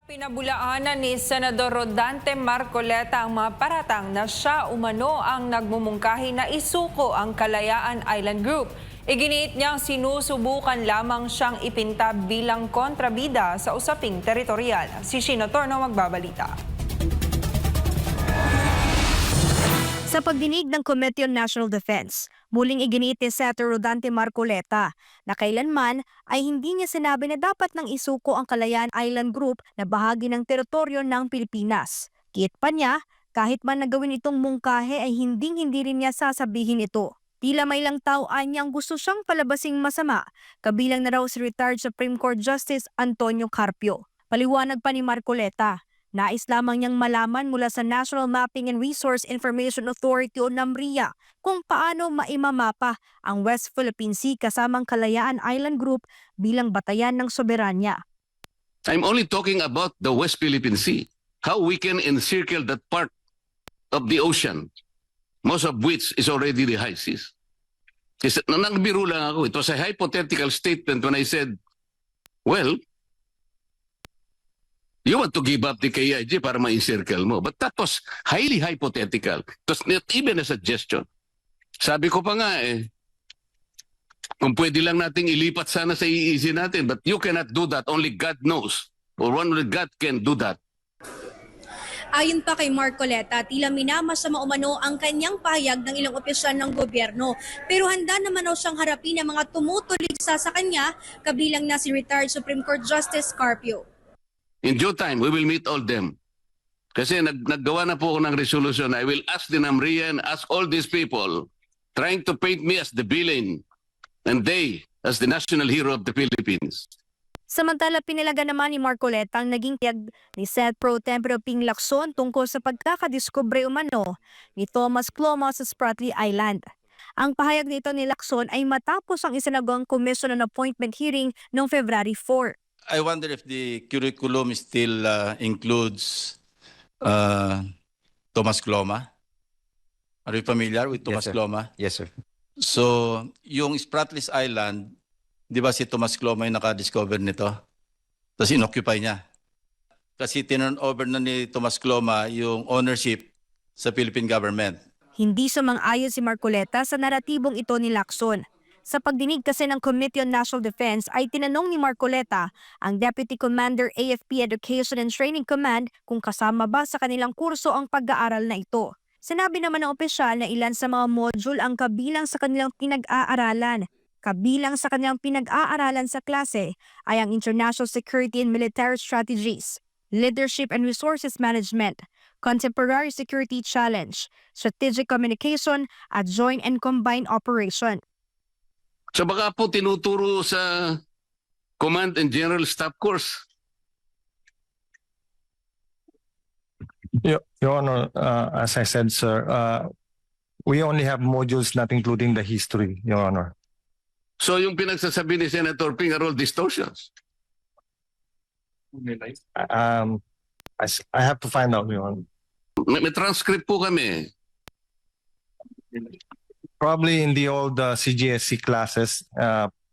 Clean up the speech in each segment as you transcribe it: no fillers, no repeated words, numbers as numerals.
Pinabulaanan ni Senador Rodante Marcoleta ang mga paratang na siya umano ang nagmumungkahi na isuko ang Kalayaan Island Group. Iginiit niyang sinusubukan lamang siyang ipinta bilang kontrabida sa usaping teritorial. Si Shino Torno magbabalita. Sa pagdinig ng Committee on National Defense, muling iginiit ni Senator Rodante Marcoleta na kailanman ay hindi niya sinabi na dapat nang isuko ang Kalayaan Island Group na bahagi ng teritoryo ng Pilipinas. Kiit pa niya, kahit man nagawin itong mungkahe ay hindi rin niya sasabihin ito. Tila may lang tauan niyang gusto siyang palabasing masama, kabilang na raw si retired Supreme Court Justice Antonio Carpio. Paliwanag pa ni Marcoleta, nais lamang niyang malaman mula sa National Mapping and Resource Information Authority o NAMRIA kung paano maimamapa ang West Philippine Sea kasamang Kalayaan Island Group bilang batayan ng soberanya. I'm only talking about the West Philippine Sea. How we can encircle that part of the ocean, most of which is already the high seas. Kasi nagbiro lang ako. It was a hypothetical statement when I said, well, you want to give up the KIJ para ma-encircle mo. But that was highly hypothetical. It was not even a suggestion. Sabi ko pa nga kung pwede lang nating ilipat sana sa EEZ natin, but you cannot do that. Only God knows. Or only God can do that. Ayon pa kay Marcoleta, tila minamasama umano ang kanyang pahayag ng ilang opisyal ng gobyerno. Pero handa naman raw siyang harapin ang mga tumutuligsa sa kanya, kabilang na si retired Supreme Court Justice Carpio. In due time, we will meet all them. Kasi naggawa na po ako ng resolution. I will ask the NAMRIA and ask all these people trying to paint me as the villain and they as the national hero of the Philippines. Samantala, pinilaga naman ni Marcoleta ang naging tiyag ni Sen. Pro Tempore Ping Lacson tungkol sa pagkakadiskubre umano ni Thomas Cloma sa Spratly Island. Ang pahayag nito ni Lacson ay matapos ang isinagawang Commission on Appointment hearing noong February 4. I wonder if the curriculum still includes Thomas Cloma. Are you familiar with Thomas Cloma? Yes, sir. So, yung Spratlys Island, di ba si Thomas Cloma yung naka-discover nito? Tapos inoccupy niya. Kasi tinurn over na ni Thomas Cloma yung ownership sa Philippine government. Hindi sumang-ayon si Marcoleta sa naratibong ito ni Lacson. Sa pagdinig kasi ng Committee on National Defense ay tinanong ni Marcoleta ang Deputy Commander AFP Education and Training Command kung kasama ba sa kanilang kurso ang pag-aaral na ito. Sinabi naman ng opisyal na ilan sa mga module ang kabilang sa kanilang pinag-aaralan. Kabilang sa kanilang pinag-aaralan sa klase ay ang International Security and Military Strategies, Leadership and Resources Management, Contemporary Security Challenge, Strategic Communication at Joint and Combined Operation. So baka po tinuturo sa Command and General Staff Course. Your Honor, as I said, sir, we only have modules not including the history, Your Honor. So yung pinagsasabi ni Senator Ping are all distortions. I have to find out, Your Honor. May transcript po kami. Probably in the old CGSC classes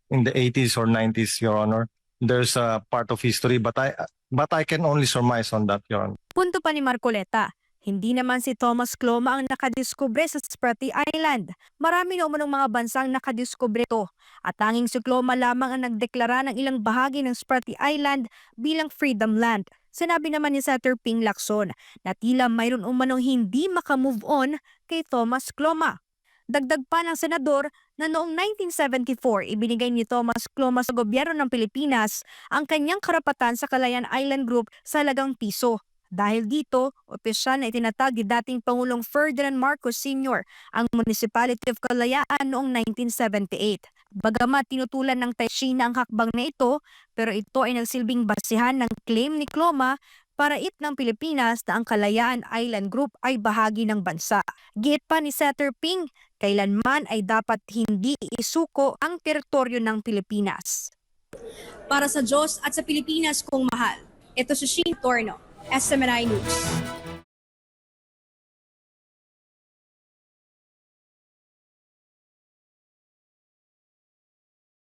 in the 80s or 90s, Your Honor, there's a part of history, but I can only surmise on that, Your Honor. Punto pa ni Marcoleta, hindi naman si Thomas Cloma ang nakadiskubre sa Spratly Island. Marami na umanong mga bansang nakadiskubre ito at tanging si Cloma lamang ang nagdeklara ng ilang bahagi ng Spratly Island bilang Freedom Land. Sinabi naman ni Senator Ping Lacson na tila mayroon umanong hindi makamove on kay Thomas Cloma. Dagdag pa ng senador na noong 1974 ibinigay ni Thomas Cloma sa gobyerno ng Pilipinas ang kanyang karapatan sa Kalayaan Island Group sa halagang piso. Dahil dito, opisyal na itinatag ni dating Pangulong Ferdinand Marcos Sr. ang Municipality of Kalayaan noong 1978. Bagamat tinutulan ng China ang hakbang na ito, pero ito ay nagsilbing basihan ng claim ni Cloma para ng Pilipinas na ang Kalayaan Island Group ay bahagi ng bansa. Giit pa ni Senator Ping, kailanman ay dapat hindi isuko ang teritoryo ng Pilipinas. Para sa Diyos at sa Pilipinas kong mahal, ito si Shino Torno, SMNI News.